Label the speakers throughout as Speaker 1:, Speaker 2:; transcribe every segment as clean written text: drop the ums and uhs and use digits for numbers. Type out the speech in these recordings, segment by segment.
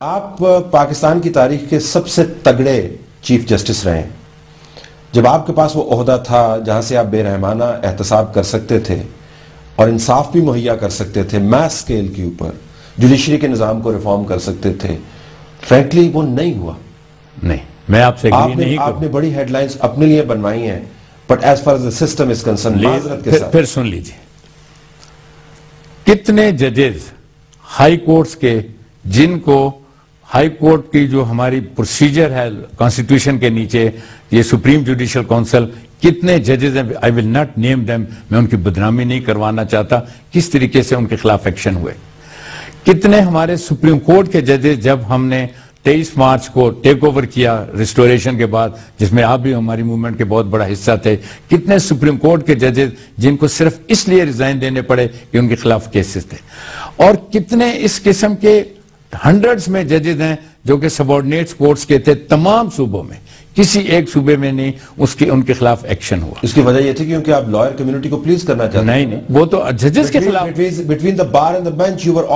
Speaker 1: آپ پاکستان کی تاریخ کے سب سے تگڑے چیف جسٹس رہے ہیں. جب آپ کے پاس وہ عہدہ تھا جہاں سے آپ بے رحمانہ احتساب کر سکتے تھے اور انصاف بھی مہیا کر سکتے تھے میس سکیل کے اوپر، جوڈیشری کے نظام کو ریفارم کر سکتے تھے، فرینکلی وہ نہیں ہوا.
Speaker 2: نہیں، میں آپ سے اگری نہیں کروں.
Speaker 1: آپ نے بڑی ہیڈ لائنز اپنے لیے بنوائی ہیں، but as far the system is concerned معذرت کے ساتھ.
Speaker 2: پھر سن لیجئے، کتنے ججز ہائی کورٹس کے جن کو ہائی کورٹ کی جو ہماری پروسیجر ہے کانسٹیٹیوشن کے نیچے، یہ سپریم جوڈیشل کونسل، کتنے ججز ہیں، I will not name them، میں ان کی بدنامی نہیں کروانا چاہتا، کس طریقے سے ان کے خلاف ایکشن ہوئے. کتنے ہمارے سپریم کورٹ کے ججز جب ہم نے 23 مارچ کو ٹیک اوور کیا ریسٹوریشن کے بعد، جس میں آپ بھی ہماری موومنٹ کے بہت بڑا حصہ تھے، کتنے سپریم کورٹ کے ججز جن کو صرف اس لیے ریزائن دینے پڑے کہ ان کے خلاف کیسز تھے، اور کتنے اس قسم کے ہنڈریڈز میں ججز ہیں جو کہ سبارڈینیٹس کورٹس کے تھے تمام صوبوں میں، کسی ایک صوبے میں نہیں ان کے خلاف ایکشن ہوا.
Speaker 1: اس کی وجہ یہ تھی کیونکہ آپ لائر کمیونٹی کو پلیز کرنا چاہتے ہیں.
Speaker 2: نہیں، وہ تو ججز کے خلاف.
Speaker 1: Between the bar and the bench you were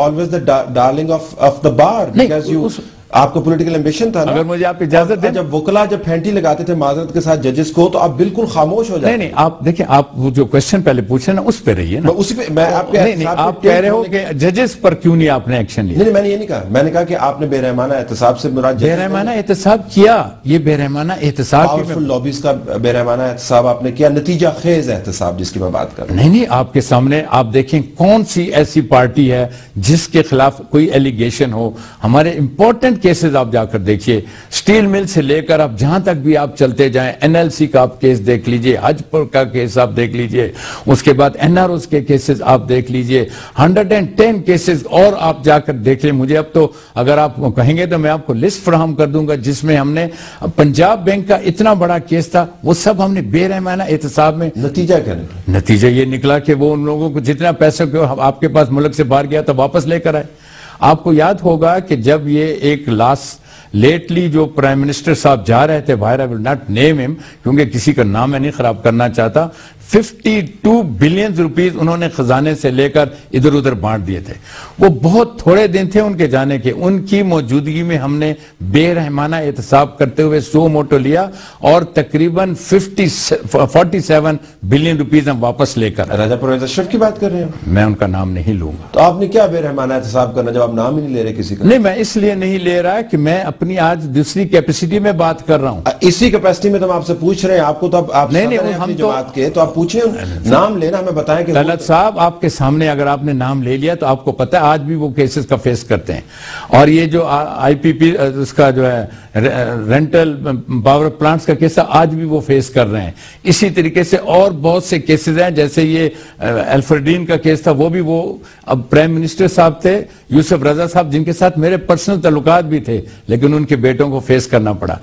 Speaker 1: always the darling of the bar because آپ کو پولیٹیکل ایمبیشن تھا نا.
Speaker 2: اگر مجھے آپ اجازت دیں،
Speaker 1: جب وکلا جب پھینٹی لگاتے تھے معذرت کے ساتھ ججز کو، تو آپ بالکل خاموش ہو جاتے.
Speaker 2: نہیں، آپ دیکھیں، آپ وہ جو کوشچن پہلے پوچھے نا اس پہ رہیے نا.
Speaker 1: اسی پہ میں آپ
Speaker 2: آپ کہہ رہے ہو کہ ججز پر کیوں نہیں آپ نے ایکشن لیا.
Speaker 1: نہیں، میں نے یہ نہیں کہا. میں نے کہا کہ آپ نے بے رحمانہ احتساب سے مراد
Speaker 2: بے رحمانہ احتساب کیا. یہ بے رحمانہ احتساب
Speaker 1: پاورفل لابیز کا بے رحمانہ احتساب آپ نے کیا، نتیجہ خیز احتساب جس کی میں بات کر رہا ہوں.
Speaker 2: نہیں، آپ کے سامنے آپ دیکھیں کون سی ایسی پارٹی ہے جس کے خلاف کوئی ایلیگیشن ہو. ہمارے امپورٹنٹ کیسز آپ جا کر دیکھیے، سٹیل مل سے لے کر اب جہاں تک بھی آپ چلتے جائیں، NLC کا آپ کیس دیکھ لیجئے، حج پر کا کیس آپ دیکھ لیجئے، اس کے بعد NROs کے کیسز آپ دیکھ لیجئے، 110 کیسز اور آپ جا کر دیکھ لیں. مجھے اب تو اگر آپ کہیں گے تو میں آپ کو لسٹ فراہم کر دوں گا جس میں ہم نے پنجاب بینک کا اتنا بڑا کیس تھا، وہ سب ہم نے بے رحمانہ احتساب میں.
Speaker 1: نتیجہ کیا نکلا؟
Speaker 2: نتیجہ یہ نکلا کہ وہ ان لوگوں کو جتنا پیسہ آپ کے پاس ملک سے باہر گیا تو واپس لے کر آئے. آپ کو یاد ہوگا کہ جب یہ ایک لیٹلی جو پرائم منسٹر صاحب جا رہے تھے باہر، I will not name him کیونکہ کسی کا نام میں نہیں خراب کرنا چاہتا، 52 بلین روپیز انہوں نے خزانے سے لے کر ادھر ادھر بانٹ دیے تھے. وہ بہت تھوڑے دن تھے ان کے جانے کے، ان کی موجودگی میں ہم نے بے رحمانہ احتساب کرتے ہوئے سو موٹو لیا اور تقریباً 47 بلین روپیز ہم واپس لے کر.
Speaker 1: راجہ پرویز اشرف کی بات کر رہے ہیں؟
Speaker 2: میں ان کا نام نہیں لوں گا.
Speaker 1: تو آپ نے کیا بے رحمانہ احتساب کرنا جب آپ نام ہی نہیں لے رہے کسی کا؟
Speaker 2: نہیں، میں اس لیے نہیں لے رہا کہ میں اپنی آج دوسری کیپیسٹی میں بات کر رہا ہوں.
Speaker 1: اسی کیپیسٹی میں تو ہم آپ سے پوچھ رہے ہیں. آپ کو تو آپ
Speaker 2: ہم
Speaker 1: جماعت کے تو آپ پوچھیں، نام لینا ہمیں بتائیں کہ
Speaker 2: طلعت صاحب آپ کے سامنے اگر آپ نے نام لے لیا تو آپ کو پتہ ہے آج بھی وہ کیسز کا فیس کرتے ہیں. اور یہ جو IPP اس کا جو ہے رینٹل پاور پلانٹس کا کیس آج بھی وہ فیس کر رہے ہیں. اسی طریقے سے اور بہت سے کیسز ہیں، جیسے یہ الفریڈین کا کیس تھا، وہ بھی وہ اب پرائم منسٹر صاحب تھے یوسف رضا صاحب، جن کے ساتھ میرے پرسنل تعلقات بھی تھے، لیکن ان کے بیٹوں کو فیس کرنا پڑا.